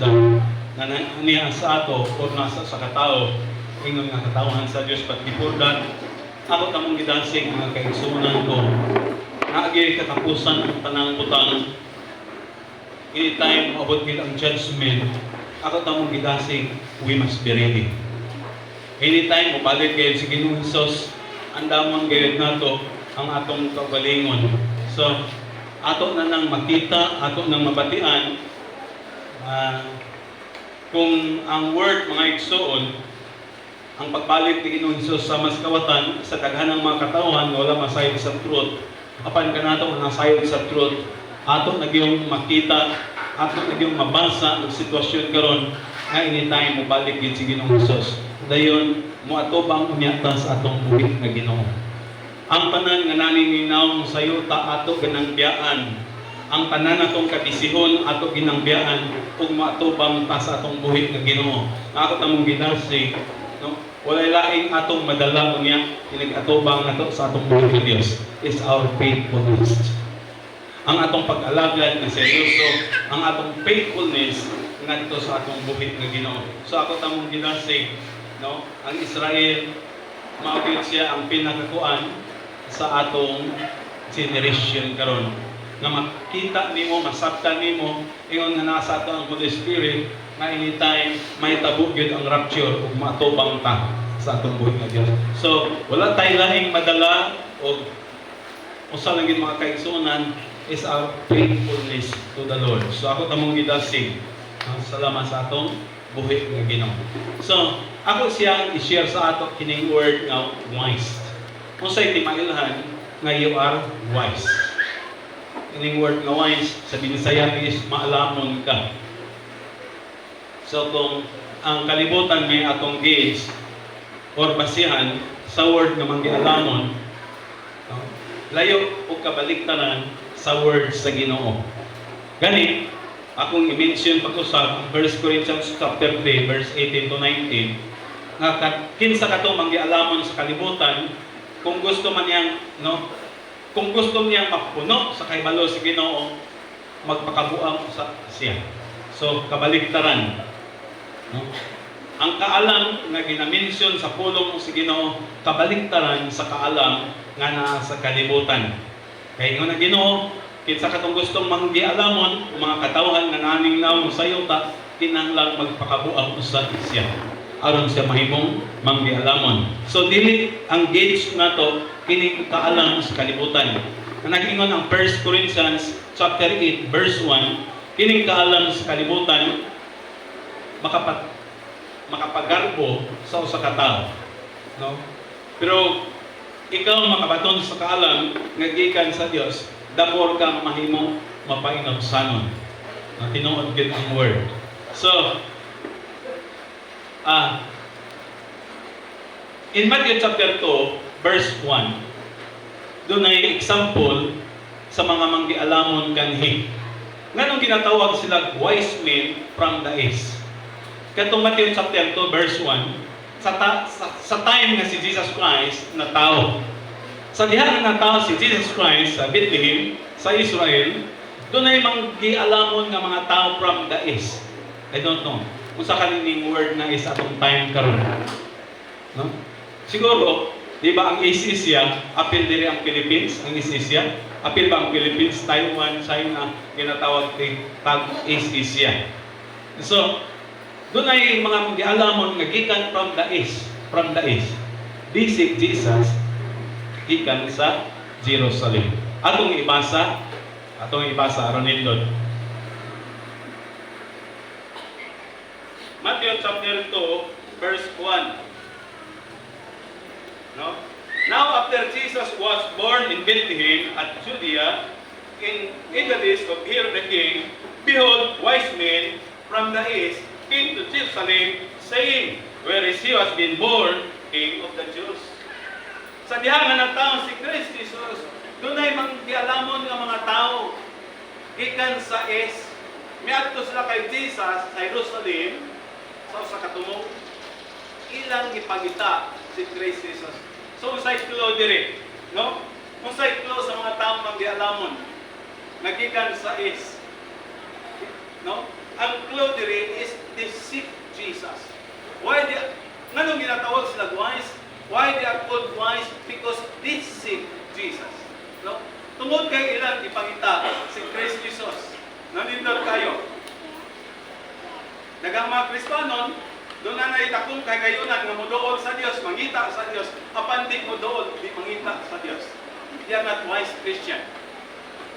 na niya sa ato o nasa sa katao ingon nga katawan sa Dios but before that ako tamong gidansig mga kaigsunan ko naagi katapusan ang tanang butang anytime abot gid ang judgment ako tamong gidansig we must be ready anytime mobalik gayud si Ginoong Hesus andamon gayud nato ang atong kaugalingon so ato na nang makita ato nang mabatian kung ang word mga igsoon ang pagbalik ni Ginoong Hesus sa mas kawatan sa daghanang mga katawan wala masayod sa truth apan kanato nga nasayod sa truth ato nagyong makita ato nagyong mabasa ang sitwasyon karon nga anytime mo balik gid si Ginoong Hesus dayon mo atubang unyata sa atong buhit nga Ginoo ang tanan nga nanininaw sayo ta ato ginangbiyaan ang tanan atong kabisihon ato ginangbiyaan ug matubang ta sa atong buhit nga Ginoo ako tamong ginasig no walay laing atong madala unya pinag-atubang nato sa atong buhit nga Dios is our faithfulness ang atong pag-alagad nga seryoso ang atong faithfulness ngadto sa atong buhit nga Ginoo so ako tamong ginasig no ang Israel maugid siya ang pinakakuan sa atong generation karon nga makita nimo masabtan nimo ingon nga nasa ato ang Holy Spirit nga anytime may tabo gyud ang rapture ug matubang ta sa atong buhit nga Dios so wala tay laing madala og usa lang gid mga kaigsunan is our faithfulness to the Lord so ako tamong gidasig salamat sa atong buhit nga Ginoo so ako siyang i-share sa ato kining word nga wise unsay timailhan nga you are wise kining word nga wise sa Bisaya is maalamon ka so kung ang kalibutan may atong gauge or basihan sa word nga manggialamon layo o kabaliktaran sa word sa Ginoo gani akong i-mention pag-usap ang 1 Corinthians chapter 3 verse 18 to 19 nga kinsa katong manggialamon sa kalibutan kung gusto man niyang no kung gusto niyang mapuno sa kahibalo si Ginoo magpakabuang sa siya so kabaliktaran no ang kaalam nga ginamention sa pulong si Ginoo kabaliktaran sa kaalam nga naa sa kalibutan kay ingon ang Ginoo kinsa katong gustong manggialamon o mga katawhan nga naningnaw sa iyo ta kinahanglang magpakabuang sa siya aron siya mahimong manggialamon so dili ang gauge nato kining kaalam sa kalibutan nga nag-ingon ang 1 Corinthians chapter 8 verse 1 kining kaalam sa kalibutan makapagarbo sa usa ka tawo no pero ikaw makabaton sa kaalam nga gikan sa Dios dabor kang mahimong mapainabsanon na tinuod gid ang word so in Matthew chapter 2 verse 1 doon ay example sa mga manggialamon kanhi nganong ginatawag sila wise men from the east katong Matthew chapter 2 verse 1 sa time nga si Jesus Christ na tao sa diha nga tao si Jesus Christ sa Bethlehem sa Israel doon ay manggialamon nga mga tao from the east I don't know kung sa kanining word na is atong time karon no siguro di ba ang East Asia apil diri ang Philippines ang East Asia apil ba ang Philippines Taiwan China ginatawag tag East Asia so doon ay mga manggialamon nga gikan from the east basic Jesus gikan sa Jerusalem atong ibasa aron nindot Matthew chapter 2 verse 1 no now after Jesus was born in Bethlehem at Judea in the days of Herod the king behold wise men from the east came to Jerusalem saying where is he was been born king of the Jews sa diha nga nagtaong si Kristo Jesus dunay manggialamon nga mga tao gikan sa east miadto sila kay Jesus sa Jerusalem sa katumong ilang ipagita si Christ Jesus. So unsay tulo diri, no? Unsay tulo sa mga taong manggialamon nagikan sa is. No? Ang clue diri Dagang mga Kristiyanon, doon na naitakong kagayunan nga modool sa Dios, mangita sa Dios, apan di modool, di mangita sa Dios. They are not wise Christian.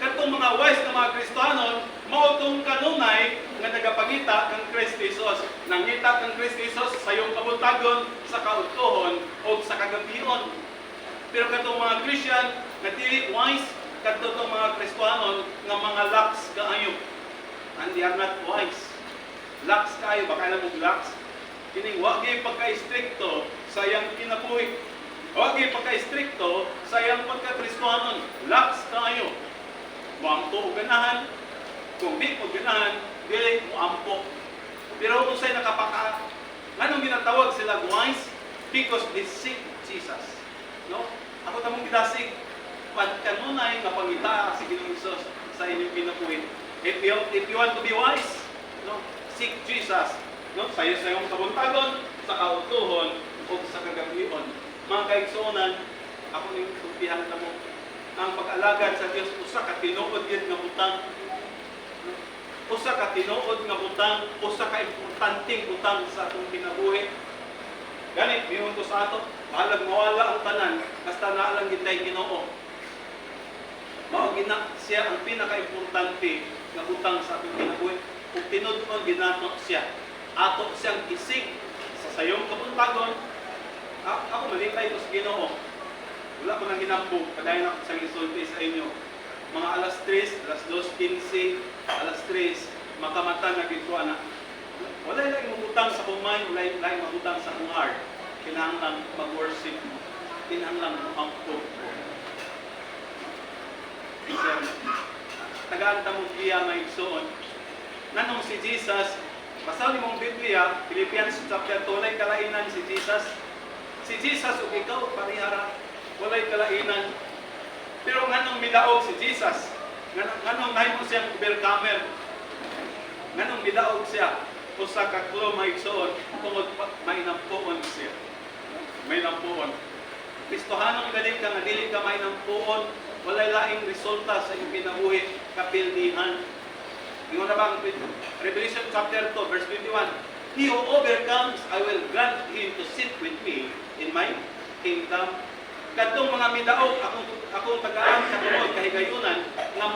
Katong mga wise na mga Kristiyanon, mao tong kanunay nga nagapangita kang Kristo Jesus. Nangita kang Kristo Jesus sa iyong kabuntagon, sa kaudtohon, o sa kagabion. Pero katong mga Christian nga dili wise, katong mga Kristiyanon nga mga lax kaayo. And they are not wise. Lax kaayo, baka alam mo lax? Kining wa gyud pagka-istrikto sa iyang kinabuhi. Wa gyud pagka-istrikto sa iyang pagka-Kristiyanon. Lax kaayo. Muampo o ganahan. Kung di mo ganahan, dili mo ampo. Pero kung sa'y nakapaka, anong ginatawag sila wise? Because they seek Jesus. No? Ako tamong gidasig, pagkanunay nga pangita si Ginoong Hesus sa inyong kinabuhi. If you want to be wise, no, seek Jesus. No? Sa iyong kabuntagon, sa kautuhon, o sa kagabion. Mga kaigsuonan, ako nang tumpihan na mo, ang pag-alagad sa Dios usa ka tinuod gyud nga butang. Usa ka tinuod nga butang, usa ka importanteng butang sa atong kinabuhi. Gani miyon ko sa ato, balag mawala ang tanan, basta naa lang gitay Ginoo. Mao gina siya ang pinaka-importante nga butang sa atong kinabuhi. Kung tinud-on ginato siya, ato siyang isig sa sayong kabuntagon. Ako malipay ko sa Ginoo. Wala ko nang ginambog, kadayon ako sa isulti sa inyo. Mga alas 3, alas 2:15, alas 3, makamata na gito na. Wala lang mabutang sa kumay, wala lang mabutang sa kong heart. Kinahanglan mag-worship mo. Kinahanglan mag-angkog. Tagaan ta mong giya nga igsoon. Nanong si Jesus, basahin mong Biblia, Philippians chapter 2, walay kalainan si Jesus. Si Jesus ug ikaw parihara, walay kalainan. Pero nganong midaog si Jesus? Nganong nahimo siyang overcomer? Nganong midaog siya? Usa ka klo maigsoon tungod may nampuon siya. May nampuon. Kristohanong galing ka nga dili ka may nampuon, walay laing resulta sa iyong kinabuhi, kapildihan. Ingon na ba ang Revelation chapter 2 verse 21? He who overcomes, I will grant him to sit with me in my kingdom. Kadtong mga midaog, akong tagaan katungod kahigayunan, nga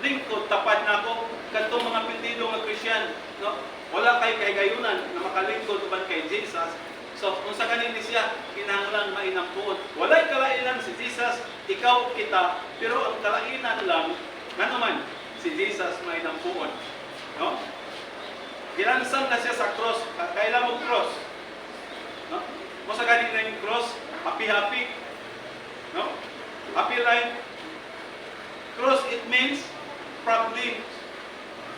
lingkod tapad na ako, kadtong mga pindido nga Christian, no? Wala kay kahigayunan na makalingkod uban kay Jesus. So, kung sa kanin siya, kinahanglan mainampuon. Walay kalainan si Jesus, ikaw, kita, pero ang kalainan lang, nga naman, si Jesus mainampuon. No? Ginansan na siya sa cross, kailan mo cross. No? Kung sa kanin na yung cross, happy-happy. No? Happy life. Cross, it means problem.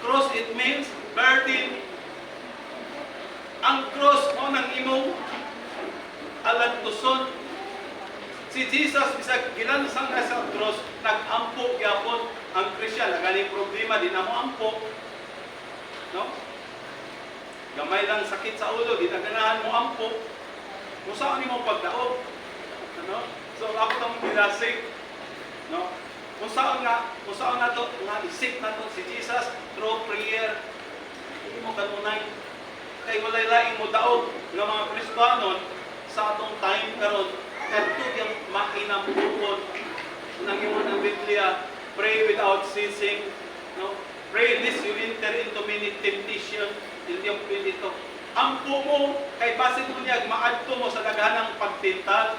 Cross, it means burden. Ang cross mo ng imong alantuson. Si Jesus, bisag gilansang na sa cross, nag-ampo gyapon ang Christian. Nagaling problema, di na mo ampo. No? Gamay lang sakit sa ulo, di na ganahan mo ampo. Kung saan mo pagdaog. Ano? So ako nang binasig, no? Kung saan na to, nga isip na to si Jesus through prayer. Hindi mo kanunay. Kay walay laing mo daog ng mga Kristiyanon sa atong time karon kadto yang makinambuon nang imo ng Biblia, pray without ceasing, no? Pray lest you enter into many temptation. Hindi yung pinito. Ampo mo kay basin mo niya maadto mo sa daghanang pagtintal.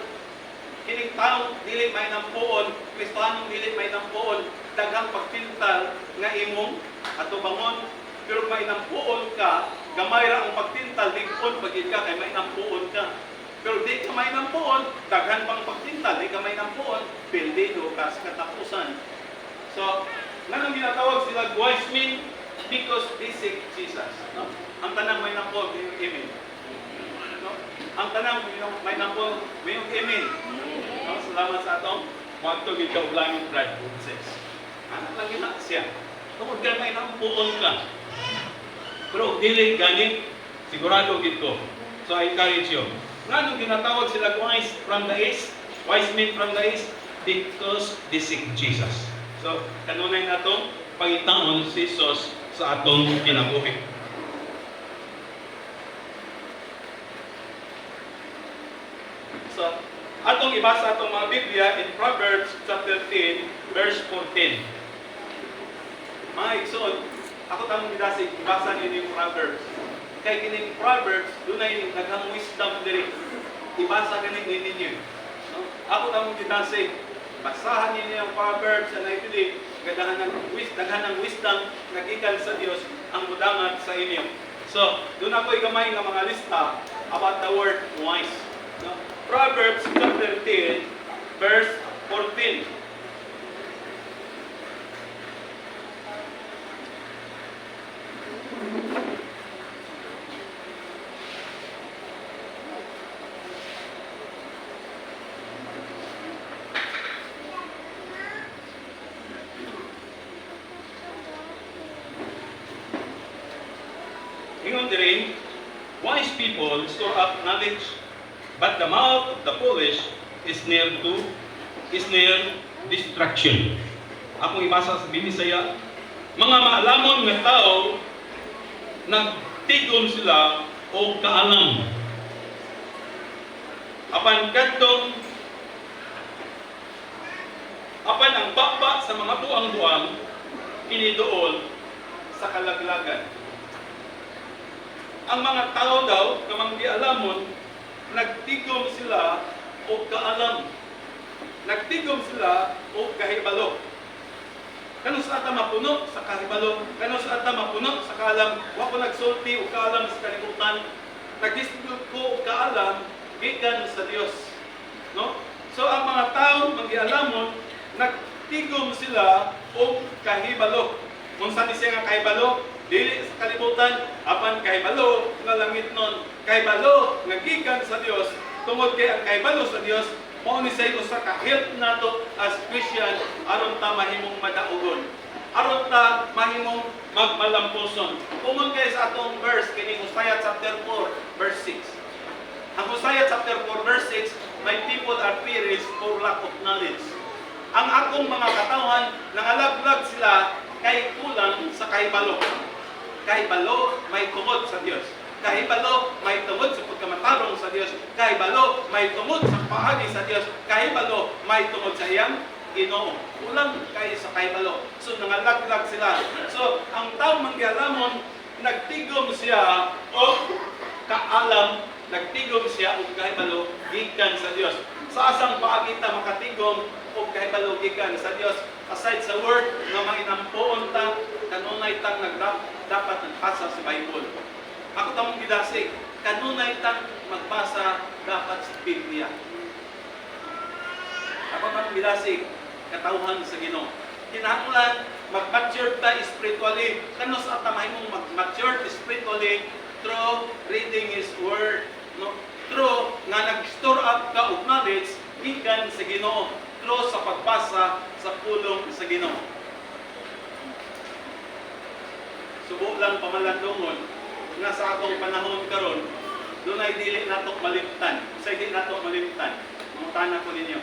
Kining taong dili may nampuon, Kristohanong dili may nampuon, daghang pagtintal nga imong atubangon. Pero may nampuon ka, gamay ra ang pagtintal, lingkod pagid ka kay may nampuon ka. Pero di ka may nampuon, daghan pang pagtintal, di ka may nampuon, pildido ka sa katapusan. So, nganong ginatawag sila wise men? Because they seek Jesus. No? Ang tanang may nampuon, may yung amen. No? Ang tanang may nampuon, may yung amen. No? Salamat sa atong magtugid ka ulangin pride. Anak lang yun siya. Tungkol ka may nampuon ka. Pero dili gani sigurado gito. So I encourage you. Ngano ginatawag sila wise from the east? Wise men from the east because they seek Jesus. So kanunay natong pangitaon si Jesus sa atong kinabuhi. sa atong ibasa atong mga Biblia in Proverbs chapter 10 verse 14. Mga igsoon, ako tamang gidasig ibasa ninyo yung Proverbs. Kay kining Proverbs dunay daghang wisdom diri. Ibasa ganin ninyo. No? Ako tamang gidasig basahan ninyo ang Proverbs na naipili daghang ng wisdom na gikan sa Dios ang mudangat sa inyo. So, doon ako gamay nga mga lista about the word wise. No? Proverbs chapter 10, verse 14. Ingon diri, wise people store up knowledge, but the mouth of the foolish is near destruction. Akong ibasa sa Binisaya, mga maalamon nga tao, nagtigom sila o kaalam. Apan ang baba sa mga buang-buang, inidool sa kalaglagan. Ang mga tao daw, kamang gialamon, nagtigom sila o kaalam. Nagtigom sila o kahibalo. Kano sa ata mapuno sa kahibalo, kano sa ata mapuno sa kaalam, wa ko nagsulti o kaalam sa kalibutan. Nagdistigom ko o kaalam, gikan sa Dios. No? So ang mga tao, magialamon, nagtigom sila o kahibalo. Kung saan siya nga kahibalo, dili sa kalibutan, apan kahibalo nga langit nun. Kahibalo nga gikan sa Dios, tungod kay ang kahibalo sa Dios, mao ni say usa ka help nato as Christian aron ta mahimong madaugon. Aron ta mahimong magmalampuson. Umon kay sa atong verse kini Hosea chapter 4 verse 6. Ang Hosea chapter 4 verse 6, my people are perished for lack of knowledge. Ang akong mga katawhan nangalaglag sila kay kulang sa kahibalo. Kahibalo may tungod sa Dios. Kahibalo may tungod sa pagkamatarong sa Dios. Kahibalo may tungod sa paagi sa Dios. Kahibalo may tungod sa iyang Ginoo. Kulang kay sa kahibalo. So nangalaglag sila. So ang taong manggialamon, nagtigom siya o kaalam, nagtigom siya o kahibalo gikan sa Dios. Sa asang paagi ta makatigom o kahibalo gikan sa Dios, aside sa word nga manginampuon ta, kanunay tang dapat nagbasa sa Bible. Ako tamong gidasig, kanunay tang magbasa dapat sa Biblia. Ako tamong gidasig, katawhan sa Ginoo. Kinahanglan mag-mature ta spiritually. Kano sa ata mahimong mag-mature spiritually through reading His Word. No? Through nga nag-store up ka og knowledge gikan sa Ginoo. Through sa pagbasa sa pulong sa Ginoo. Subo lang pamalandungon nga sa atong panahon karon, doon ay dili nato malimtan. Usay di nato malimtan. Mangutana ko ninyo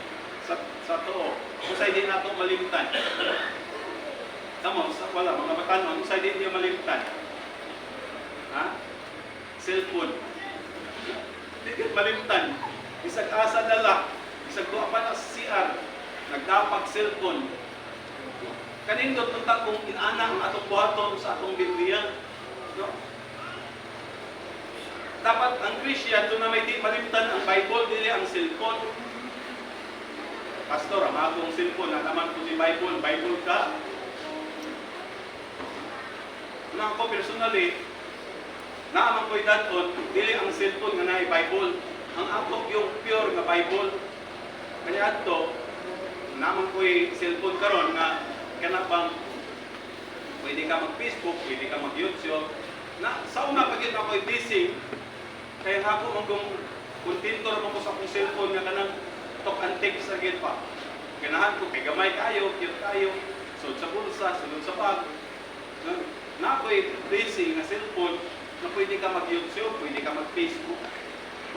sa tuo. Usay di nato malimtan. Tama, wala mga batanon, usay di niyo malimtan. Ha? Cellphone. Di malimtan. Isag asa dala, isag duapan as CR, nagdapag cellphone. Kanindot tunta kung inana ang atong buhaton sa atong Biblia. No? Dapat ang Christian, doon na may di malimtan ang Bible, dili ang cellphone. Pastor, ang akong cellphone, naman ko si Bible, Bible ka. Na ako personally, naaman ko'y daton, dili ang cellphone nga na Bible. Ang ako yung pure nga Bible. Kaya ato, naaman ko'y cellphone karon nga kanapang pwede ka mag-Facebook, pwede ka mag-YouTube. Sa una, pagit ako'y busy, kaya nga ako kontintor mo ko sa akong cellphone nga kanang talk and text sa git pa. Ganahan ko, kay gamay kayo, cute kayo, sunod sa bulsa, sunod sa bag. Na ako'y busy nga cellphone, na pwede ka mag-YouTube, pwede ka mag-Facebook.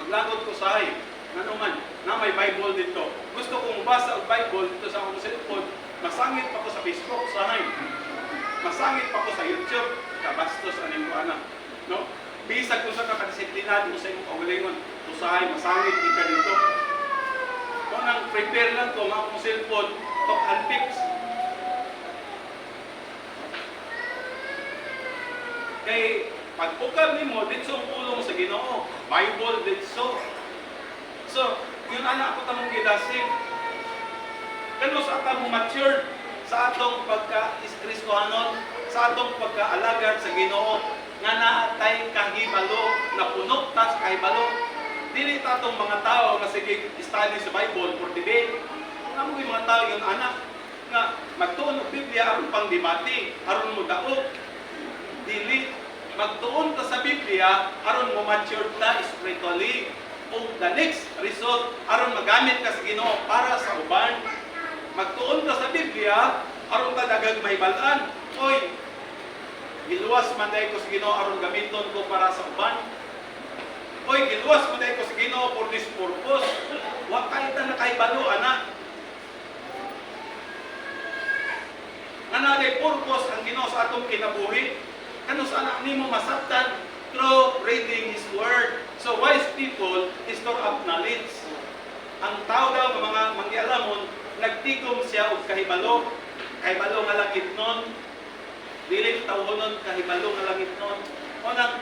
Maglagot ko sa ay, ano man, na may Bible dito. Gusto kong basa ang Bible dito sa akong cellphone, masangit pa ko sa Facebook, sahay. Masangit pa ko sa YouTube, kabastos aning ko anak. No? Bisag ko sa kakadisiplinado mo sa imong kaugalingon, usahay, masangit kita dito. Kung nang prepare lang ko, mga kong cellphone, talk and text. Kay pag-ukab nimo dito ang pulong sa Ginoo, Bible dito. So, yun ana ako tamong gidasin. Kano sa atong mature sa atong pagka-Kristohanon, sa atong pagka-alagad sa Ginoo, nga naatay kahibalo, na puno ta sa kahibalo. Dili ta atong mga tao nga sige study sa Bible for today. Amo yung mga tao yun anak nga magtuon og Biblia aron pang debate, aron mo daog. Dili magtuon ta sa Biblia aron mo mature ta spiritually. O the next result aron magamit ka sa Ginoo para sa uban. Magtuon ka sa Biblia aron ka dagag mahibalan. Oy, giluwas man day ko sa Ginoo aron gamiton ko para sa uban. Oy, giluwas man day ko sa Ginoo for this purpose. Wa kay ta nakahibalo ana. Nga na purpose ang Ginoo sa atong kinabuhi. Kano sa anak nimo masabtan through reading His Word. So wise people store up knowledge. Ang tao daw ng mga mangyalamon nagtigom siya og kahibalo. Kahibalo nga langit nun. Dili tawhonon kahibalo nga langit nun. O nang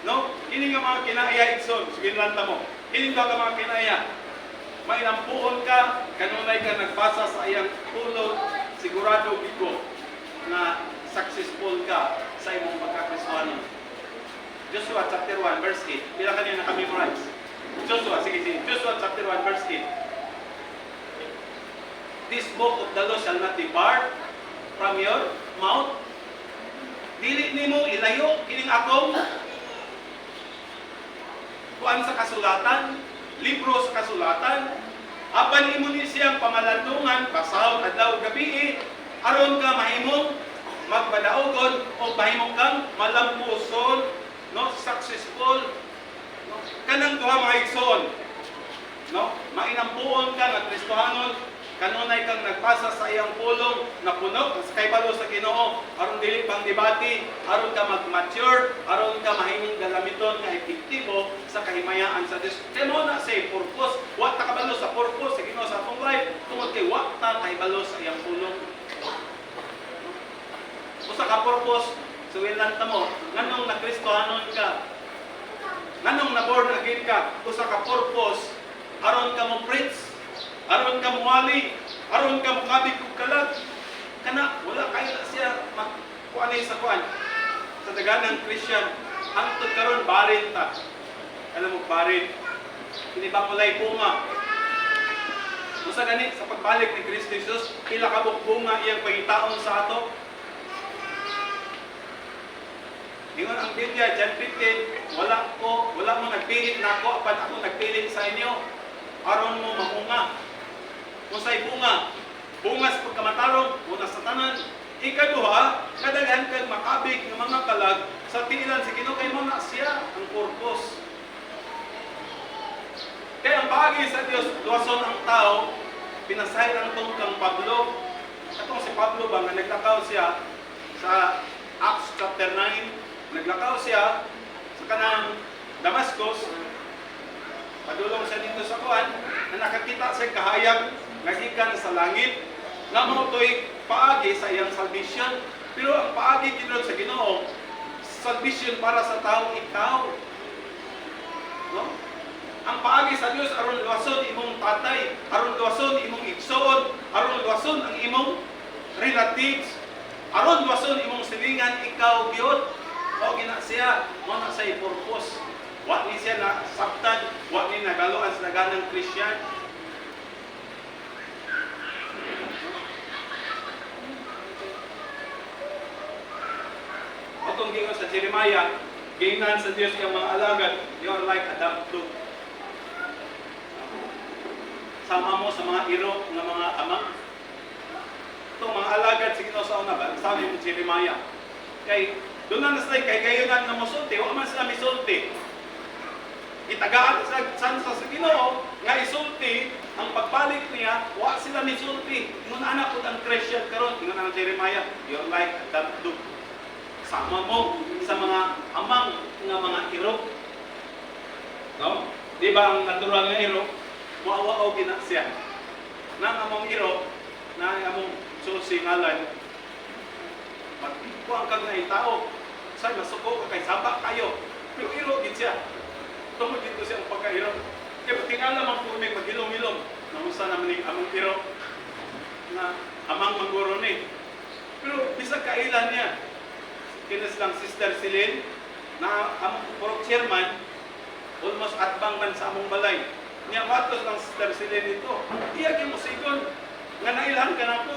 no, ini nga mga kinaiya igsoon, sige lanta mo. Ini nga mga kinaiya. Mainampuon ka, kanunay ka nagbasa sa iyang tulog, sigurado biko na successful ka sa imong pagkakristohanon. Joshua chapter 1 verse 8. Pila kanina naka-memorize? Joshua, sige. Joshua chapter 1 verse 8. This book of the law shall not depart from your mouth. Dili nimo ilayo kining akong kuan sa kasulatan, libro sa kasulatan. Apan imo ni siyang pamalandungan basahon adlaw gabi aron ka mahimong magpadaogon o mahimong kang malampuson, no, successful, no? Kanang duha mga igsoon, no, mainampuon ka nga Kristohanon, kanunay kang nagpasa sa iyang pulong na puno sa kahibalo sa Ginoo aron dili pang debate, aron ka mag-mature, aron ka mahimong galamiton nga epektibo sa kahimayaan sa Dios. Kay mo na say purpose, wa ta kabalo sa purpose sa Ginoo sa atong life tungod kay wa ta kahibalo sa iyang pulong. Usa ka purpose, suwilan ta mo, nganong na Kristohanon ka, nganong na born again ka, usa ka purpose, aron ka mo preach, aron ka mo wali, aron ka mo kabig kog kalag, kana wala kay siya magkuanay sa kuan. Sa daganang Christian, hangtod karon barin ta. Alam mo barin, kini ba kulay bunga. Usa gani sa pagbalik ni Kristo Jesus, pila ka bunga iyang pangitaon sa ato. Ingon ang Biblia, John 15, wala mo nagpilit na ako, apan ako nagpilit sa inyo. Aron mo mamunga. Kung sa'y bunga, bungas pagkamatarong, muna sa tanan. Ikaduha, kadaghan kag makabig ng mga kalag sa tiilan sa Ginoo kay mo na siya ang purpose. Kaya ang bagay sa Dios, luwason ang tao, pinasahin ang itong kang Pablo. Itong si Pablo ba, nga naglakaw siya sa Acts chapter 9, naglakaw siya sa kanang Damascus, padulong siya dito sa kuan, na nakakita sa kahayag, nagikan sa langit, nga mo to'y paagi sa iyang salvation. Pero ang paagi kinod sa Ginoo, salvation para sa tao ikaw. No? Ang paagi sa Dios aron luwason imong tatay, aron luwason imong igsoon, aron luwason ang imong relatives, aron luwason imong silingan ikaw gyud. O gina siya, mo na sa purpose. Wa ni siya na sabtan, wa ni nagaluan sa daganang Christian. Atong gingon sa Jeremiah, gingnan sa Dios kang mga alagad, you are like a dumb dog. Sama mo sa mga iro ng mga amang. Itong mga alagad sa Ginoo sa una ba? Sabi mo Jeremiah. Kay doon na sila kay gayunan na musulti, wa man sila misulti. Itagaan sa Ginoo nga isulti ang pagbalik niya, wa sila misulti. Ingon anak pud ang Christian karon, ingon ang Jeremiah, you're like a dumb dog. Sama mo sa mga amang nga mga iro. No? Di ba ang natural nga iro? Muawa gina siya. Nang among iro, na among susi ngalan, magkuang kag na tao, say masuko ka kay saba kayo. Pero iro gid siya. Tungod dito siya ang pagkairo. Kaya tingala man po may magilom-ilom. Namusta naman yung among iro na amang mangguro ni. Pero bisag kailan niya. Kinas lang Sister Celine na among purok chairman, almost atbang man sa among balay. Niya matos lang Sister Celine ito. Iyag yung musigon. Nga nailahan ka na po.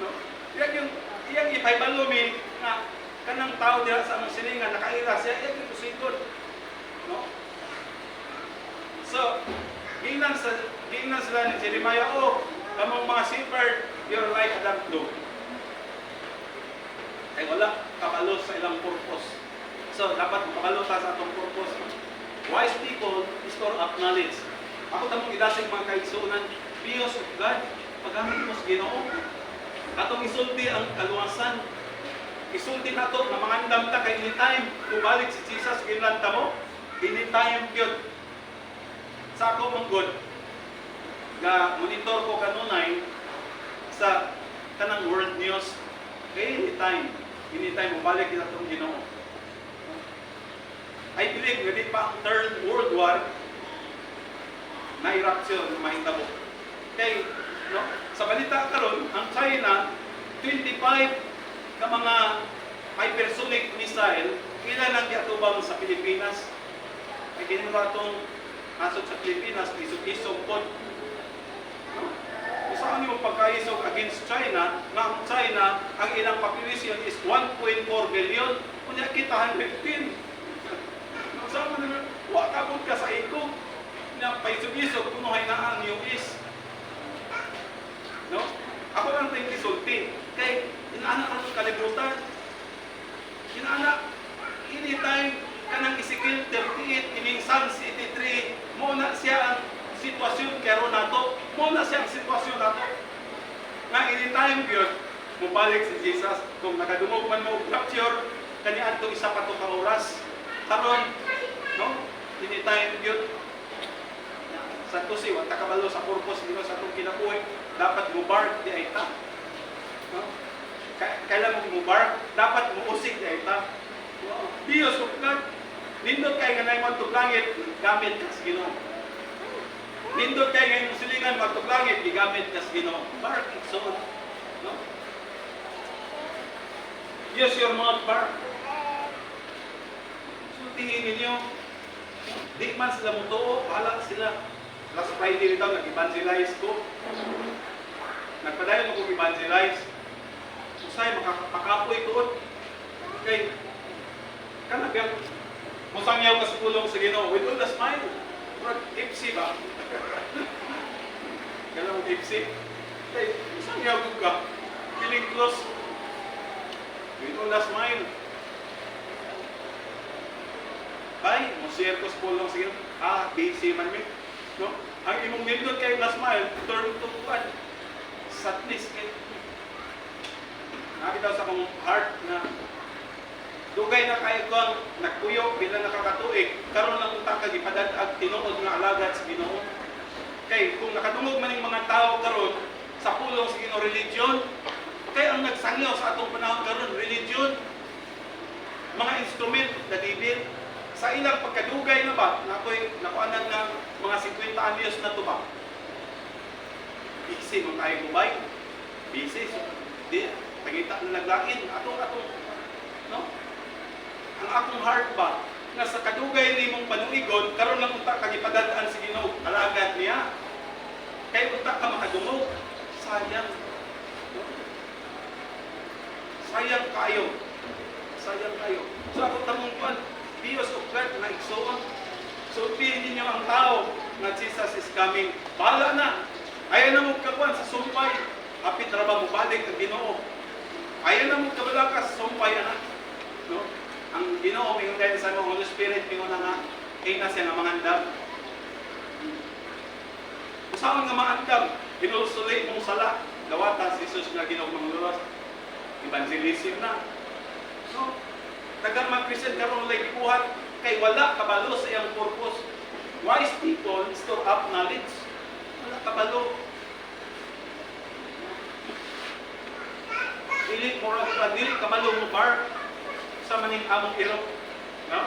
No? Iyag ipaybalo mi na kanang tao diha sa among silingan nakaila siya. Iyag yung musigon. No? So, ginan sila ni Jeremiah, kamong mga shepherd, you're like a damn dog. Ay wala kabalo sa ilang purpose. So, dapat kabalo ta sa atong purpose. Wise people store up knowledge. Ako tamong idasig mga kaigsunan, Diyos of God, pagamit mo sa Ginoo. Atong isulti ang kaluwasan. Isulti nato na mangandam ta kay anytime tubalik si Jesus ginlanta mo, anytime gyud. Sa ako mong good, ga monitor ko kanunay sa kanang world news, anytime mabalik kita itong Ginoo. I believe nga di pa ang Third World War na eruption na mahitabo. Kay, no, sa balita karon ang China, 25 ka mga hypersonic missile, ilan ang giatubang sa Pilipinas. Ay ginawa itong asod sa Pilipinas, isog-isog po. No? Kung saan yung pagkaisog against China, na ang China, ang ilang population is 1.4 billion, kunya kita 115. Kung saan mo naman, wakabot ka sa ikong, na paisog-isog, kunuhay na ang US. No? Ako lang tayong isulti. Kay, inaana ka ng kalibutan. Inaana, anytime ka ng Ezekiel 38, ining Psalms 83, muna siya ang sitwasyon karon nato. Muna siya ang sitwasyon nato. Nga anytime yun, mubalik si Jesus. Kung nakadungog man mo rapture, kanian to isa pa to ka oras. Karon, no? Anytime yun. Sa to si, wata kabalo sa purpose nila sa itong kinabuhi, dapat mubark di ay ta. No? Kailan mo mubark, dapat muusig di ay ta. Diyos of God, nindot kay nga naimang tuglangit, gamit kas Ginoo. Nindot kay nga silingan magtuglangit, gigamit kas Ginoo. Bark, so, no? Yes, your mouth bark. Sultihin ninyo, di man sila mutuo, bahala sila. Last Friday nito, nag-evangelize ko. Nagpadayon ako evangelize. Usay, makakapoy doon. Okay. Kanagyan, musangyaw ka sa pulong sa Ginoo. With all the smile. Ipsi ba? Ganang ipsi. Okay, musangyaw ka. Feeling close. With all the smile. Bye, musir ko sa pulong sa Ginoo. Busy man mi. No? Ang imong nindot kay last mile, turn to one. Sadness kay. Nakita sa akong heart na dugay na kayo kong nagpuyo bila nakakatuig. Karon lang unta kag ipadad-ag tinuod nga alagad sa Ginoo. Kay kung nakadungog man ning mga tao karon sa pulong sa Ginoo religion, kay ang nagsangyaw sa atong panahon karon religion, mga instrument na dibil. Sa ilang pagkadugay na ba, nakuanan ng mga 50 anyos na to ba? Busy mo tayo gubay. Busy. So, di, pagita na naglain. Atong, no? Ang akong heart ba, na sa kadugay ni mong panuigon, karon lang unta kagipadadaan si Ginoo, alagad niya. Kay unta ka makadungog. Sayang. No? Sayang kayo. Sayang kayo. So ako tamong kuan, Diyos of God na igsoon. So, tingin ninyo ang tao na Jesus is coming. Bahala na. Ayaw na mo kakuan sa sumpay. Hapit na ba mo balik ang Ginoo. Ayaw na mo kabalaka sa sumpay, anak. No? Ang Ginoo, mingon kayo sa mga Holy Spirit, mingon na nga, kaya na siya nga mangandam. Usahan nga mangandam, hinulsulit mong sala. Gawata si Jesus na Ginoo mangluwas. Evangelism na. No? Tagang mag-Christian karon lay gibuhat kay wala kabalo sa iyang purpose. Wise people store up knowledge. Wala kabalo. Dili kabalo mo bar sa maning among irok. No?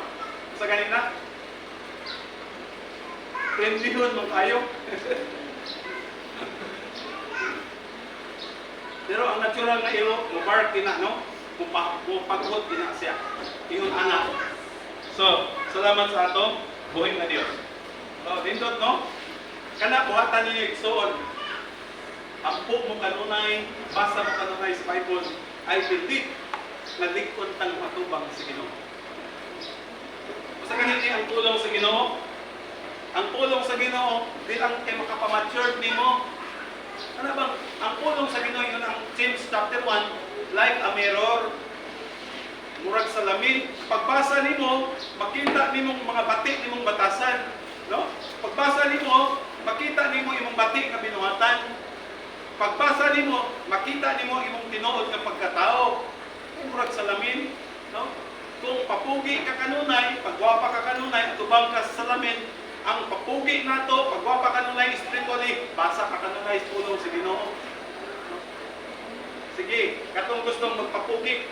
Sa ganina. Friendlyhon mo kayo. Pero ang natural na irok, mo bar kina, no? Pagkot kina siya. Ingon anak. So, salamat sa ato. Buhay na Dios. So, dindot, no? Kana buhatan ninyo igsoon. Ampo mo kanunay, basa mo kanunay sa Bible, I believe na likod tang matubang sa Ginoo. Basta ganito ang tulong sa Ginoo. Ang tulong sa Ginoo, di lang kay makapamature nimo. Ano bang, ang tulong sa Ginoo yun ang James chapter 1, like a mirror, murag salamin. Pagbasa nimo, makita nimong mga bati nimong batasan, no? Pagbasa nimo, makita nimo imong bati nga binuhatan. Pagbasa nimo, makita nimo imong tinuod nga pagkatao. Murag salamin, no? Kung papugi ka kanunay, pagwapa ka kanunay, atubang ka sa salamin, ang papugi nato, pagwapa kanunay spiritually, basa ka kanunay sa tulong sa Ginoo. No? Sige, katong gustong magpapugi.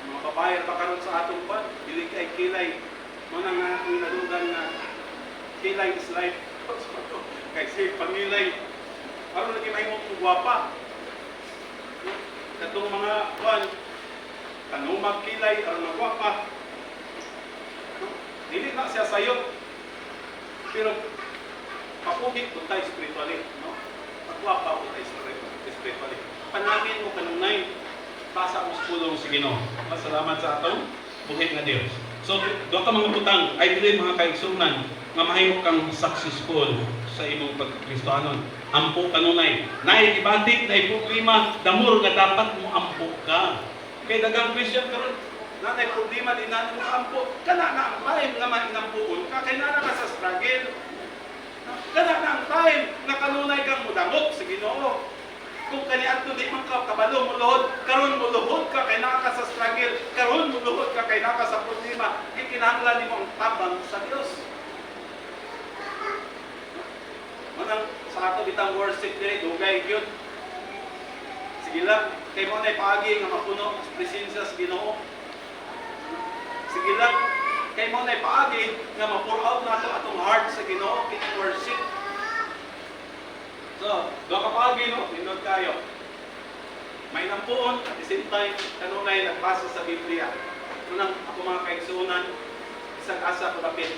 Mga babae ba karon sa atong pan, dili kay kilay. Mo nang nga ang nadugan nga kilay is life. Kasi pamilay, aron lagi may mong gwapa. Katong mga kuan, tanumag kilay aron magwapa. Dili na siya sayo. Pero papugi ko tayo spiritually, no? Pagwapa ko tayo spiritually. Panangin mo kanunay, basa mo sa pulong sa Ginoo. Salamat sa atong buhit nga Dios. So, doon ka mga butang, I believe mga kaigsunan, nga mahimo kang successful sa imong pagkristohanon. Ampo kanunay. Naay ibatik na problema, damor nga dapat mo ampo ka. Kay dagang Christian karon, nanay problema din natin mo ampo. Kana na ang time nga mainampuon ka, kay nana ka sa struggle. Kana na ang time na kanunay kang mudamot sa Ginoo. Kung kaniadto di man ka kabalo mo luhod, karon mo luhod ka kay naa ka sa struggle, karon mo luhod ka kay naa ka sa problema, gikinahanglan nimo ang tabang sa Dios. Manang sa ato bitang worship diri dugay gyud. Sige lang, kay mo nay paagi nga mapuno sa presensya sa Ginoo. Sige lang, kay mo nay paagi nga ma-pour out nato atong heart sa Ginoo in worship. So, doon ka paagi, no? Nindot kayo. May nampuon, at the same time, kanunay nagbasa sa Biblia. Nunang ako mga kaigsunan, isang asa ko lapit.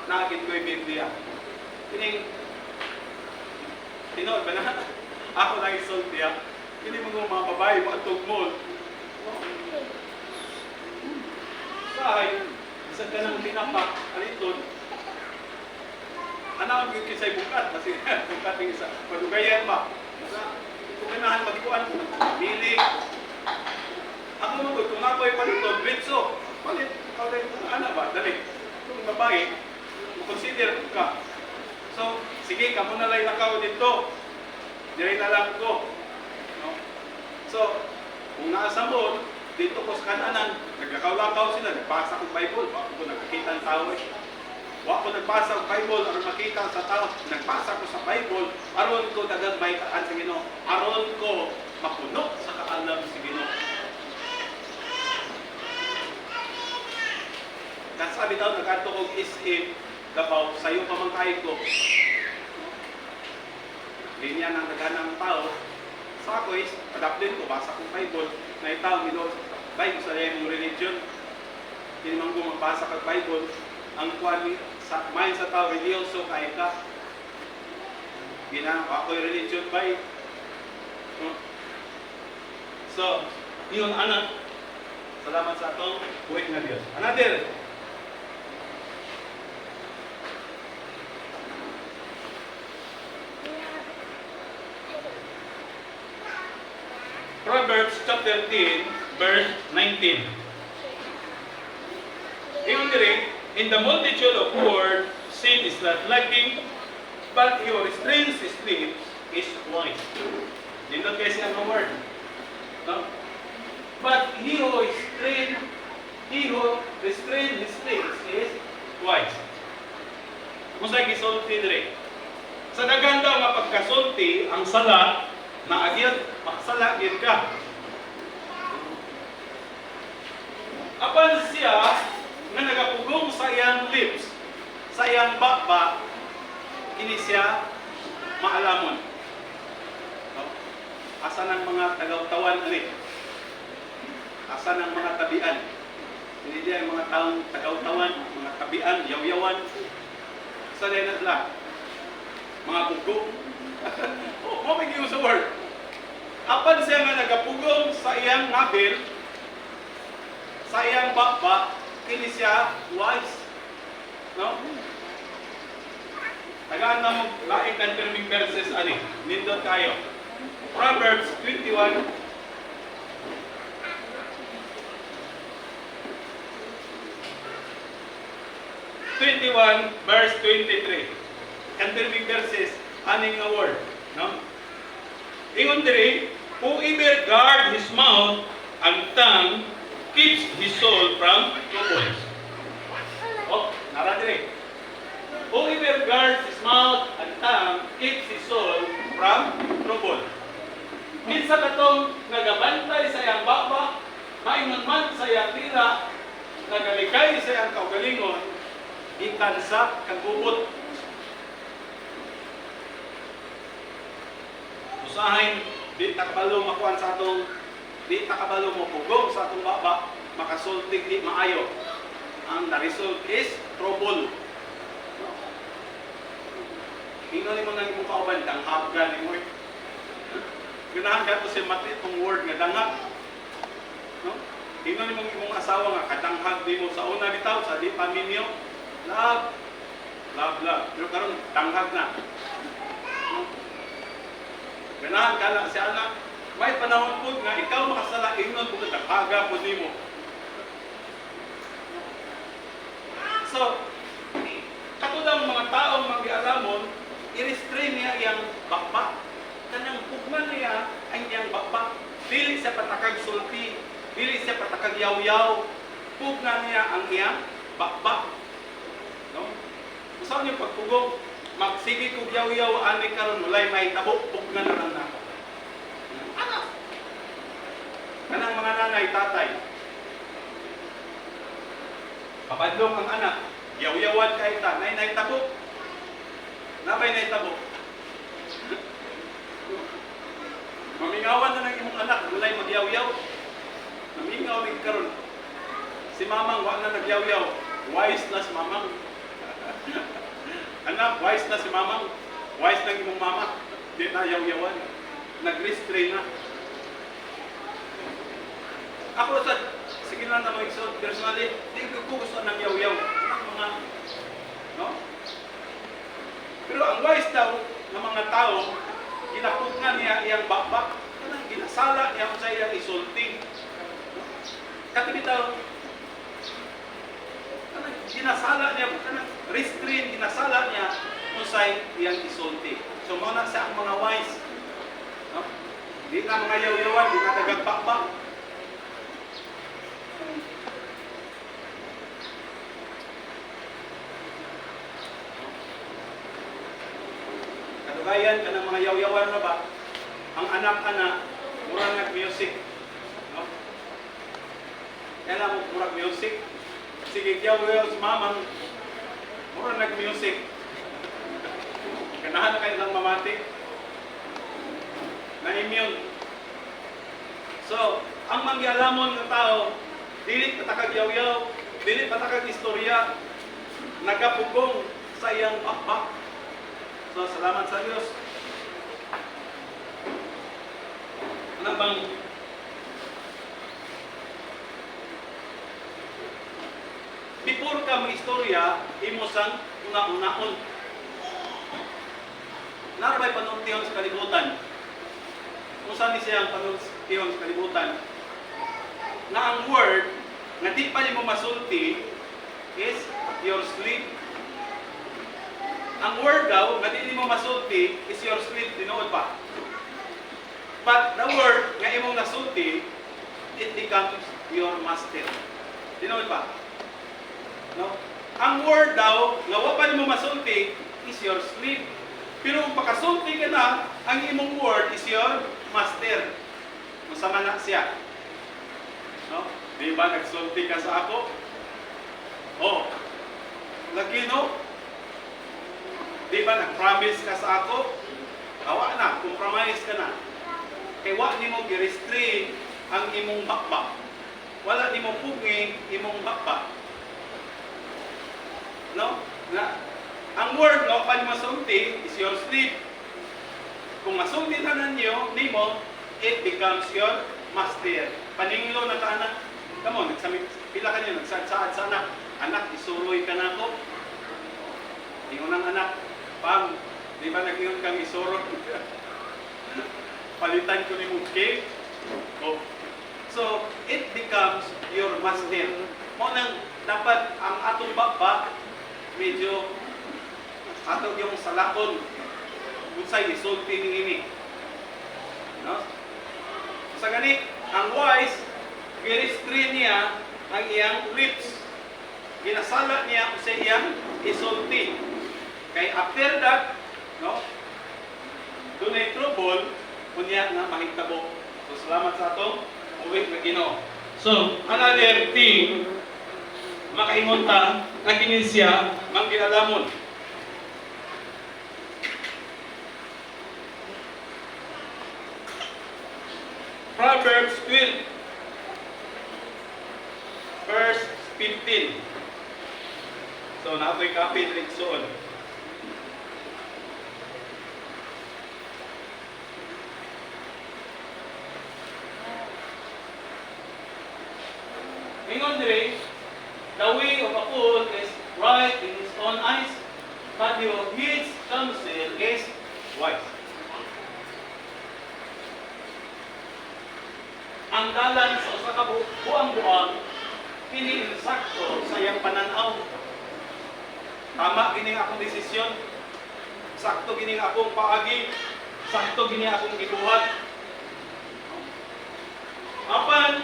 Nakakit ko yung Biblia. Tinood ba na? Ako lang isoltiya. Hindi mo mga babae, mga tugmol. Sahay, isang ka ng tinapak, aliton, anak ang kisay bukat, kasi bukat yung isa. Padugayan ba? Kung ganahan magkuhan, mili. Ako mo kung ako'y paliton, bitso. Palit, anak ba? Dali. Kung babae, consider ka. So, sige, kamo na lang nakaw dito. Diray na lang ko. No? So, kung nasa mo, dito ko sa kananan, nagkakaw-lakaw sila, nagpasa ko Bible, baka ko nagkakita ang tao eh. Wa ko nagbasa ang Bible aron makita sa tao, nagbasa ko sa Bible aron ko dagagmay kaan sa Ginoo, aron ko mapuno sa kaalam sa Ginoo. Kasabi daw nagadto og SM Davao sayo pa man kay ko. Linya nang daganang tao. Sa ako is adaplin ko basa ko Bible, na itaw Ginoo bay sa imong religion. Dili man ko magbasa kag Bible ang kuan sa mind sa tao religyoso kay ka ginang ako'y religion by so yun anak salamat sa atong buhit nga Dios. Another Proverbs chapter 10 verse 19. Ingon diri, in the multitude of words, sin is not lacking, but he who restrains his lips is wise. Dindot kayo siya ang word. No? But he who restrains he who restrain his lips is wise. Musay gisulti dire. Sa daghan daw nga pagkasulti, ang sala na agyod maksala gyud ka. Apan siya nga nagapugong sa iyang lips, sa iyang bakba, kini siya maalamon. No? Asa ng mga tagaw-tawan ani? Asa ng mga tabian? Hindi diya yung mga taong tagaw-tawan, mga tabian, yaw-yawan. Sa na sila? Mga bugo. Mo may giyo sa word. Apan siya nga nagapugong sa iyang nabil, sa iyang bakba, kini siya wise. No? Tagaan na mo laing confirming verses ani. Nindot kayo. Proverbs 21 verse 23. Confirming verses aning nga word, no? Ingon diri, whoever guard his mouth and tongue keeps his soul from troubles. Oh, nara diri. Whoever guards his mouth and tongue keeps his soul from trouble. Kinsa katong nagabantay sa iyang bakba, maingon man sa iyang tira, nagalikay sa iyang kaugalingon, gikan sa kagubot. Usahay, di takabalo makuan sa atong, di takabalo mo pugong sa atong bakba, makasultig di maayo. Ang na-result is trouble. Tingnan mo nang imong kauban, danghag gani mo. Ganahan ka to si mati itong word nga danghag. No? Tingnan mo imong asawa nga kadanghag di mo sa una bitaw, sa di paminyo. Love. Pero karon danghag na. No? Ganahan ka na si anak. May panahon po nga ikaw makasala, ingnon po ka daghaga po nimo. So, katulad mga taong magialamon, i-restrain niya iyang bakbak. Kanang pugman niya ang iyang bakbak. Dili siya patakag sulti, dili siya patakag yaw-yaw. Pugnan niya ang iyang bakbak. No? Saan yung pagpugong? Magsige kog yaw-yaw, ani karon walay may tabok, pugnan na lang nako. Anak! Kanang mga nanay, tatay. Papadlong ang anak, yaw-yawan kay ta, nay tabok. Nabay nay tabok. Mamingawan na ng imong anak, walay magyaw-yaw. Mamingaw ni karon. Si mamang wa na nagyaw-yaw, wise na si mamang. Anak, wise na si mamang. Wise na imong mama. Di na yaw-yawan. Nag-restrain na. Ako sa sige lang na mag-exod, personally, di ko gusto ng yaw-yaw. Mga, no? Pero ang wise daw ng mga tao, ginapugnan niya iyang bakbak, kanang ginasala niya kung sa iyang isulti. Katibitaw, kanang ginasala niya, kanang restrain, ginasala niya kung sa iyang isulti. So, muna sa ang mga wise, no? Di na mga yaw-yawan, di na dagagbakbak. Kadugayan ka ng mga yaw-yawan na ba? Ang anak-anak, murang nag-music. No? Yan ang murang music. Sige, yaw-yaw si mamang, murang nag-music. Ganahan na kayo ng mamati. Na-immune. So, ang mangyalamon ng tao, dili patakag yaw-yaw, dili patakag istorya, nagapugong sa iyang bakbak. So, salamat sa Diyos. Ano bang before ka mag-istorya, imo sang una-unaon. Narabay panuntiyon sa kalibutan. Kung saan siya ang panuntiyon sa kalibutan, na ang word na di pa mo masulti is your sleep. Ang word daw, na di mo masulti, is your sleep, dinood pa. But the word nga imong nasulti, it becomes your master. Tinuod pa. No? Ang word daw, nga wa pa nimo masulti, is your slave. Pero kung pakasulti ka na, ang imong word is your master. Masama na siya. No? Di ba nagsulti ka sa ako? Oh, lagi no? Di ba nag-promise ka sa ako? Awa na, compromise ka na. Kaya wa nimo gi-restrain ang imong bakbak. Wala nimo puging imong bakbak. No? Na, ang word no, pa masulti is your slave. Kung masulti na ninyo, nimo, it becomes your master. Paninglo na ka anak. Come on, pila ka niyo, nagsaad sa anak. Anak, isuroy ka na ako. Ingon ng anak, Pam, di ba nag-ingon kang isuroy? Palitan ko ni mong cake. Oh. So, it becomes your master. Mo nang dapat ang atong bakbak medyo atong yung salakon unsay isulti ni ini. No? Sa gani, ang wise gi-restrain niya ang iyang lips. Ginasala niya sa iyang isulti. Kay after that, no? Dunay trouble kunya nga mahitabo. So salamat sa atong uwit na Ginoo. So, another thing makaingon ta nga kini siya manggialamon. Proverbs 12 verse 15. So, naatoy copy direksyon. Ingon dire, the way of a fool is right in his own eyes, but his counsel is wise. Ang dalan sa usa ka buang-buang kini insakto sa iyang pananaw. Tama gini akong desisyon. Sakto gini akong paagi. Sakto gini akong gibuhat. Apan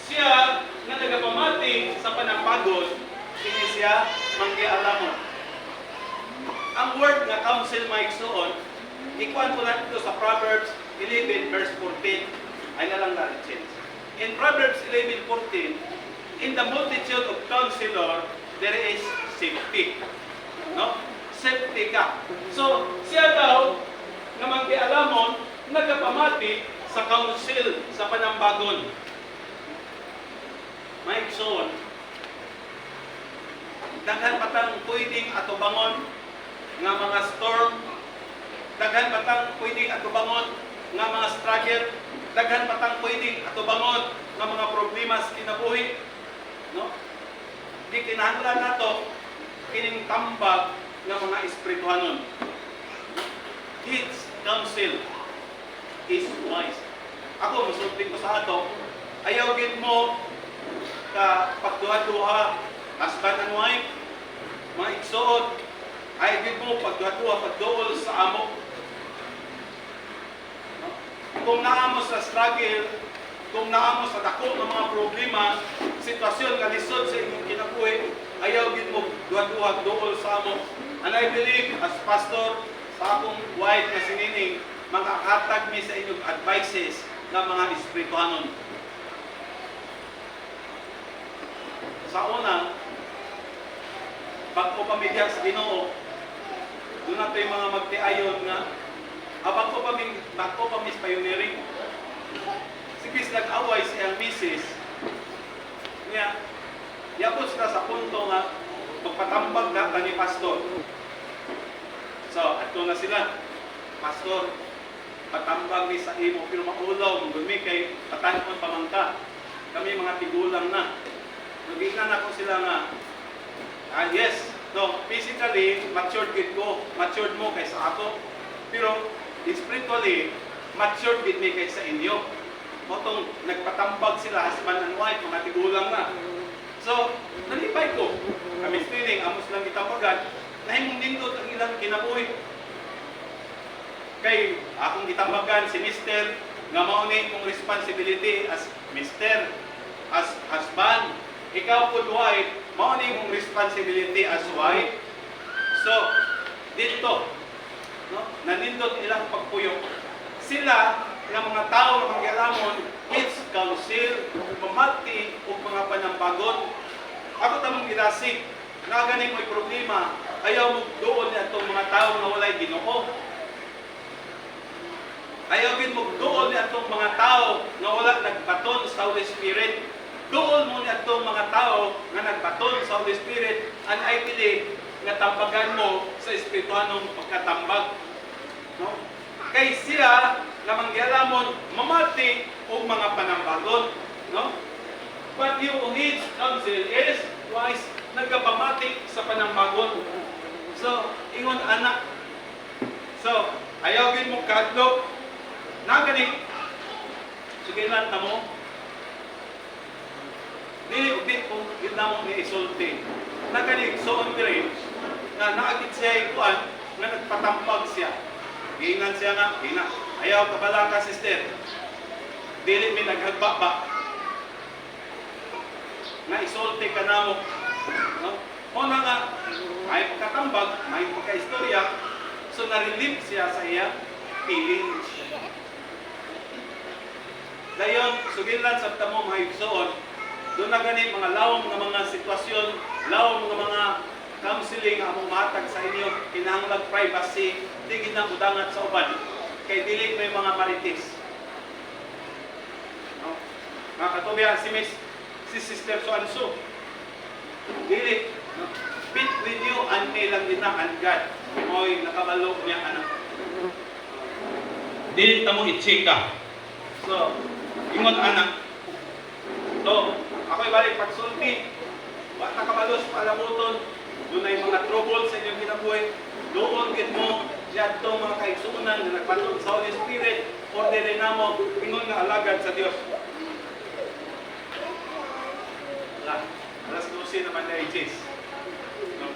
siya nga nagapamati sa panagpagod, kini siya manggialamon. Ang word nga counsel maigsuon, ikuan po natin ito sa Proverbs 11 verse 14. Ay na lang natin change. In Proverbs 11:14, in the multitude of counselor, there is safety. No? Safety ka. So, siya daw, nga manggialamon, nagapamati sa counsel, sa panambagon. Mike Son, daghan patang pwedeng atubangon nga mga storm, daghan patang pwedeng atubangon nga mga struggle, daghan patang pwedeng atubangon nga mga problema sa kinabuhi. No? Di kinahanglan nato kining tambag nga mga espirituhanon. His counsel is wise. Ako, masulting ko sa ato, ayaw gid mo ka pagduha-duha, husband and wife, mga igsoon, ayaw gid mo pagduha-duha, pagduol sa amo. No? Kung naamo sa struggle, kung naamo sa dako ng mga problema, sitwasyon nga lisod sa inyong kinabuhi, ayaw gid mo duha-duha duol sa amo. And I believe as pastor sa akong wife nga sinining, makakatag mi sa inyong advices nga mga espirituhanon. Sa una, bago pamigyan sa Ginoo, doon nato yung mga magtiayon nga, bago pamis pioneering. Sige, nag-away siyang misis. Nga, yapos na sa punto nga, magpatambag na ni pastor. So, ato na sila. Pastor, patambag ni sa imo, pero maulaw, gumi kay patanon pamangka. Kami mga tigulang na. Nagingnan ako sila nga, yes, no, physically, matured gid ko, matured mo kaysa ako. Pero, spiritually, matured gid mi kaysa inyo. Motong nagpatambag sila, husband and wife, mga tigulang na. So, nalipay ko. Kami stiling, amos lang itambagan, nahimong nindot ang ilang kinabuhi. Kay akong itambagan si Mister, nga mauni kong responsibility as Mister, as husband. ikaw pud wife, mao ni imong responsibility as wife. So, dito, no, nanindot ilang pagpuyok. Sila nga mga tao nga mangyalamon, kids council, pamati o mga panambagon. Ako tamang ginasig, na ganing mo'y problema, ayaw mo doon na itong mga tao nga walay Ginoo. Ayaw din mo doon na itong mga tao nga wala nagbaton sa Holy Spirit. Doon mo na itong mga tao nga nagbaton sa Holy Spirit, and I believe nga tambagan mo sa espirituanong pagkatambag. No? Kay siya nga mangyalamon mamati o mga panambagon. No? But yung needs counsel is wise nagapamati sa panambagon. So, ingon anak. So, ayaw din mo kadlok. Nagani, sige lang na mo. Dili kung gina mo ni isulti. Nagani, so on dire, na naagit siya ikuan, nga nagpatampag siya. Giingan siya nga, gina. Ayaw kabala ka, sister. Dili mi naghagba-ba. Na isulti ka na mo. No? Muna nga, may pagkatambag, may pagka-istorya, so na-relieve siya sa iya feelings. Dayon, sugilan sa tamo mga igsoon, doon na gani mga lawom ng mga sitwasyon, lawom ng mga counseling nga among matag sa inyo, kinahanglang privacy, di ginang udangat sa uban, kay dili may mga marites. No? Mga katubya, si Sister So-and-so, dili, no? Between you and me lang din na, and God, mo'y nakabalo niya anak. Dili ta mo itsika. So, ingon anak. So, ako'y balik pagsulti. Wa nakamalos palamuton. Doon ay mga trouble sa inyong kinabuhi. Doon gid mo siya itong mga kaigsuunan na nagpatod sa Holy Spirit. Orderin na mo, ingon nga alagad sa Diyos. Wala. Alas 12 naman na i-chase. No?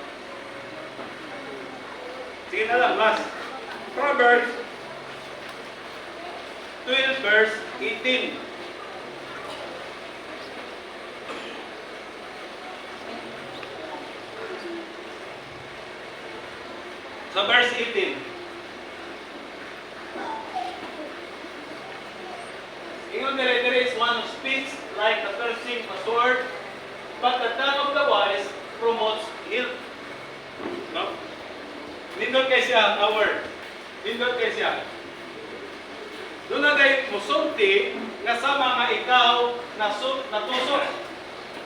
Sige na lang, last. Proverbs 12 verse 18. Sa verse 18. Ingon there is one who speaks like a piercing sword, but the tongue of the wise promotes health. No? Nindot kay siya, a word. Nindot kay siya. Doon na kayo musulti nga sama nga ikaw natusok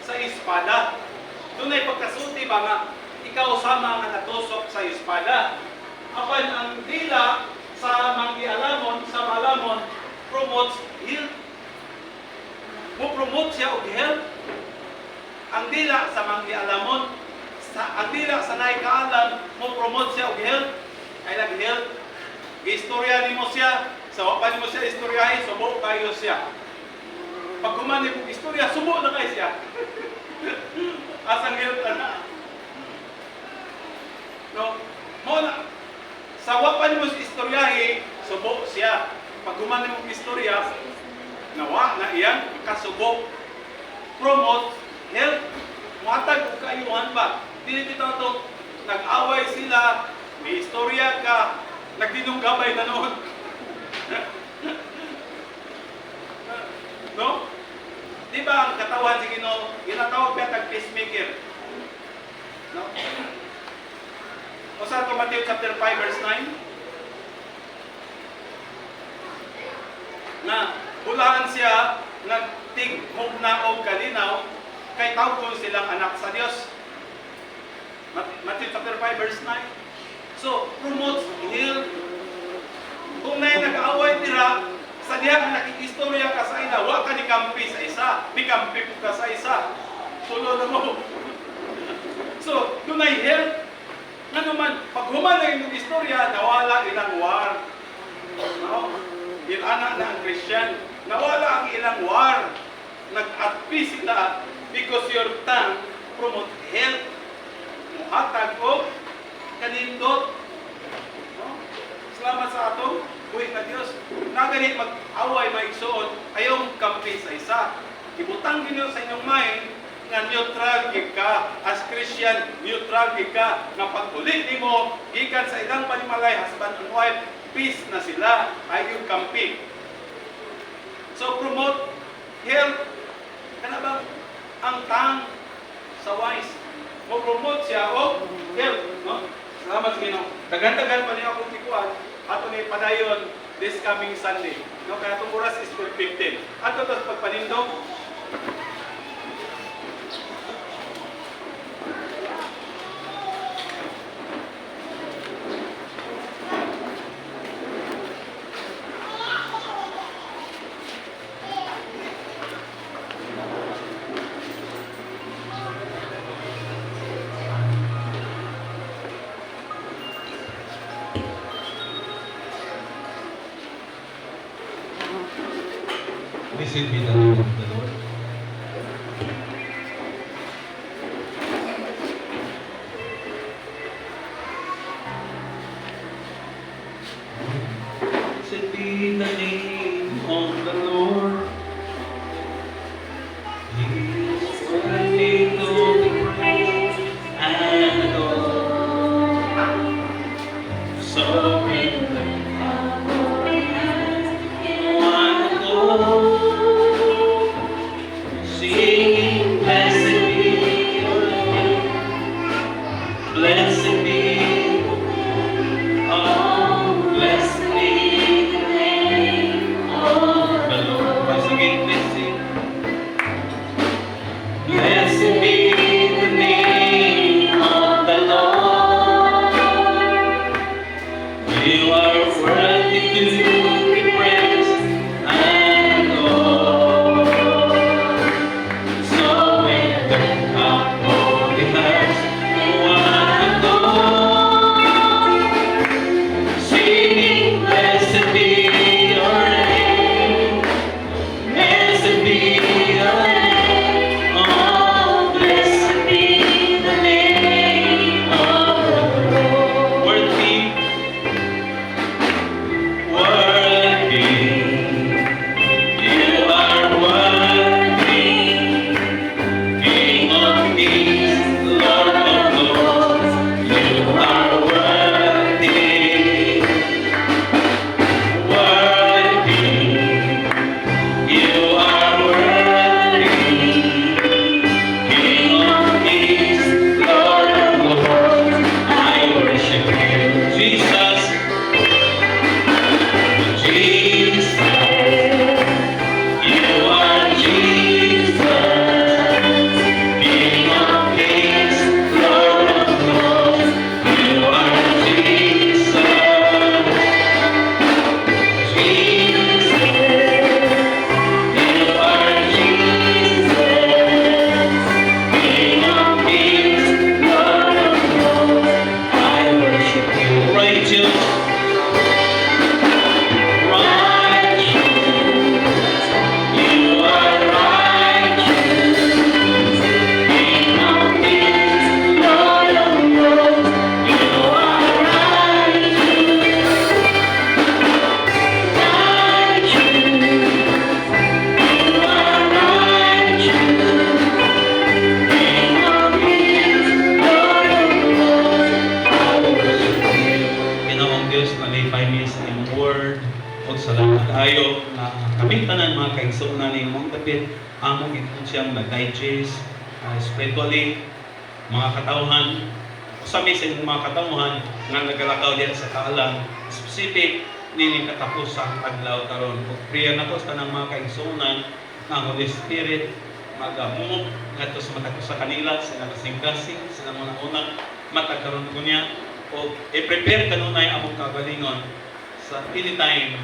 sa espada. Doon ay pagkasulti ba nga ikaw sama nga natusok sa espada. Apan ang dila sa manggialamon, sa malamon, promotes health. Mo-promote siya og health. Ang dila sa manggialamon, ang dila sa naikaalam, mo-promote siya og health. Ay nag-health. Istorya ni mo siya, sa wapan mo siya istoryahin, subo kayo siya. Pag kumani mo istorya, subo na kayo siya. Asang health na. No? Muna, sa wapan mo siya istoryahin, subo siya. Pag kumani mo istorya, nawa na iyan, kasubo. Promote health. Matag o kaayuhan ba? Dili bitaw ito, nag-away sila, may istorya ka, nagdinunggabay na noon. No? Di ba ang katawan si Ginoo, ginatawag ba tag peacemaker? No? O sa Matthew chapter 5 verse 9, na bulahan siya, nagtighog na og kalinaw, kay tawgon silang anak sa Dios. Matthew chapter 5 verse 9. So, promotes health. Kung na nag-aaway nila, sa diha nga nakikistorya ka sa ina, wa ka ni kampi sa isa, ni kampi po ka sa isa. Tulo na mo. So, doon ay health. Nga naman, pag humanay mong istorya, nawala ilang war. No? Anak na ang Christian. Nawala ang ilang war. Nag-atpi sila because your tongue promote health. Muhatag o kanindot. No? Salamat sa atong buhay na Diyos. Nagani mag-away, maigsoon, ayaw kampi sa isa. Ibutang ninyo sa inyong mind nga neutral gid ka as Christian, neutral gid ka nga pag-ulit nimo gikan sa ilang panimalay husband and wife, peace na sila, ayaw kampi. So promote health, kana ba ang tang sa wise mo promote siya o health, no? Salamat sa Ginoo. Dagan-dagan pa niya akong tikuan ato ni padayon this coming Sunday. No, kaya itong oras is 12:15. Ato tas pagpanindog. Blessed be the name of the Lord. Blessed be the name of the Lord. He is worthy to be praised and adored. So great singing, blessed be your name, blessed be, oh, blessed be the name of the Lord. Once again, let's sing. Blessed be the name of the Lord. You are worthy to be praised and adored. So enter our holy hearts, one adore, singing, blessed be your name, blessed be your name, oh, blessed be the name of the Lord. Worthy, worthy, you are worthy, King of kings, Lord of lords, you are worthy, worthy, you are worthy, King of kings, Lord of lords, I worship you, Jesus, Jesus, you are Jesus, King of kings, Lord of lords, you are Jesus, Jesus, you are Jesus, King of kings, Lord of lords, I worship you, righteous, righteous, you are righteous, King of kings, Lord of lords, you are righteous, righteous, you are righteous, King of kings, Lord of lords, I worship you. Ginoong Diyos, nalipay niya sa iyong word. Huwag salamat tayo na kami tanan mga kaigsuunan ni mong dapit among ito siyang na-digest spiritually mga katawhan usami sa inyong mga katawhan nga nagalakaw diyan sa kaalam specific nining katapusang adlaw karon ug prayer nato sa tanang mga kaigsuunan nga ang Holy Spirit magamot ngadto sa mata sa kanila sa kasing-kasing sa mga una matagkaron ko niya o i-prepare kanunay among kagalingon sa anytime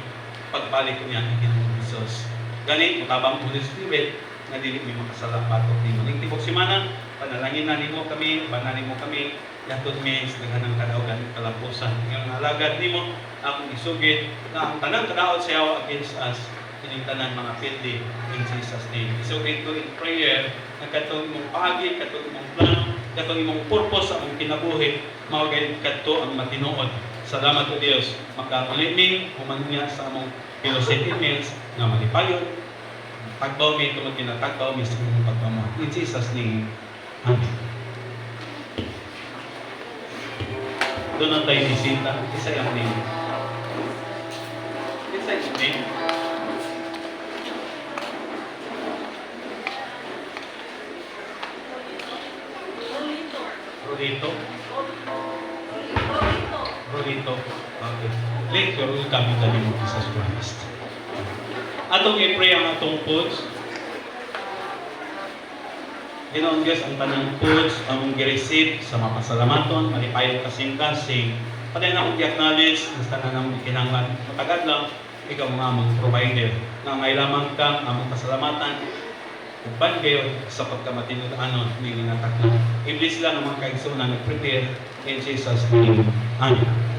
pagbalik ko niya ng Ginoong Hesus. Gani mutabang Holy Spirit nga dili mi makasalamat nimo. Ning tibok semana panalangin na nimo kami, bananin mo kami, yatud mi sa daghanang kadaugan kalampusan. Nga alagad nimo akong isugid na ang tanang kadaot sayaw against us kining tanan mga pildi in Jesus name. Isugid ko in prayer na katong imong pagi, katong imong plan, katong imong purpose sa among kinabuhi mao gayud kadto ang matinuod. Salamat o Diyos, magkakulit mi, human niya sa among philosophy emails na malipayon, Tagbaw mi tungod kinatagbaw mi sa imong pagpamo. In Jesus name. Amen. Doon ang tayo bisita. Isa yung name. Isa yung name. Rolito. Rolito. Okay. Later, welcome in the name of Jesus Christ. Atong i-pray ang atong foods. Ginoon Diyos ang tanang foods ang gi-receive sa mapasalamaton, malipayon kasing-kasing. Patay na akong i-acknowledge, basta na nang kinanglan. Matagad lang, ikaw mga among provider. Na ngay lamang ka, among pasalamatan. Uban kayo sa pagkamatinod ano, may ginatak na. I-bless lang ang mga kaigsunan nag-prepare in Jesus' name. Amen.